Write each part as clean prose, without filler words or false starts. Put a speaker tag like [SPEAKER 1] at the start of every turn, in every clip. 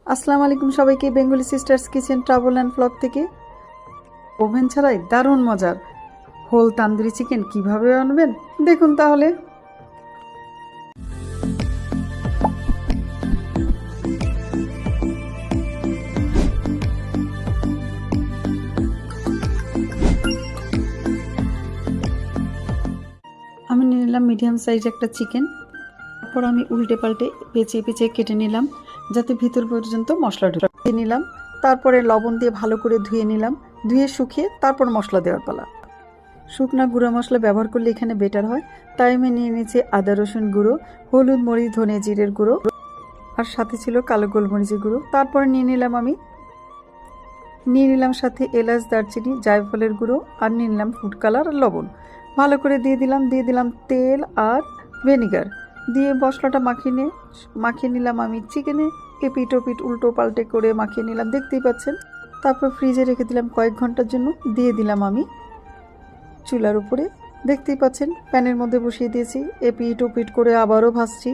[SPEAKER 1] আসসালামু আলাইকুম সবাইকে, Bengali sisters kitchen travel and blog থেকে। ওভেন ছাড়াই দারুণ মজার হোল তান্দুরি চিকেন কিভাবে বানাবেন দেখুন তাহলে। আমি নিয়ে নিলাম মিডিয়াম সাইজ একটা চিকেন। তারপর আমি উল্টে পাল্টে পেঁচিয়ে পেঁচিয়ে কেটে নিলাম যাতে ভিতর পর্যন্ত মশলা ঢুকে নিলাম। তারপরে লবণ দিয়ে ভালো করে ধুয়ে নিলাম, ধুয়ে শুকিয়ে তারপর মশলা দেওয়ার পালা। শুকনা গুঁড়ো মশলা ব্যবহার করলে এখানে বেটার হয়, তাই আমি নিয়ে নিয়েছি আদা রসুন গুঁড়ো, হলুদ মরিচ ধনে জিরের গুঁড়ো, আর সাথে ছিল কালো গোলমরিচের গুঁড়ো। তারপরে নিয়ে নিলাম সাথে এলাচ দারচিনি জায়ফলের গুঁড়ো, আর নিয়ে নিলাম ফুড কালার আর লবণ। ভালো করে দিয়ে দিলাম তেল আর ভিনেগার দিয়ে মশলাটা মাখিয়ে নিলাম আমি চিকেনে। এপিট ওপিট উল্টো পাল্টে করে মাখিয়ে নিলাম, দেখতেই পাচ্ছেন। তারপর ফ্রিজে রেখে দিলাম কয়েক ঘন্টার জন্য। দিয়ে দিলাম আমি চুলার উপরে, দেখতেই পাচ্ছেন প্যানের মধ্যে বসিয়ে দিয়েছি। এপিট ওপিট করে আবারও ভাজছি,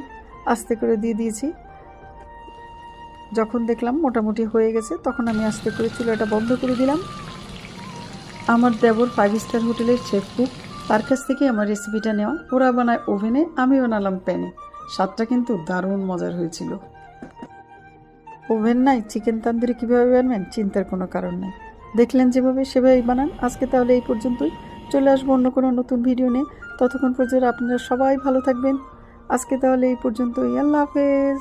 [SPEAKER 1] আস্তে করে দিয়ে দিয়েছি। যখন দেখলাম মোটামুটি হয়ে গেছে তখন আমি আস্তে করে চুলাটা বন্ধ করে দিলাম। আমার দেবর 5 স্টার হোটেলের শেফ কুক, তার কাছ থেকে আমার রেসিপিটা নেওয়া। ওরা বানায় ওভেনে, আমি বানালাম প্যানে। স্বাদটা কিন্তু দারুণ মজার হয়েছিল। ওভেন নাই, চিকেন তান্দুরি কীভাবে বানাবেন চিন্তার কোনো কারণ নেই। দেখলেন যেভাবে সেভাবেই বানান। আজকে তাহলে এই পর্যন্তই, চলে আসবো অন্য কোনো নতুন ভিডিও নিয়ে। ততক্ষণ পর্যন্ত আপনারা সবাই ভালো থাকবেন। আজকে তাহলে এই পর্যন্তই, আল্লাহ হাফেজ।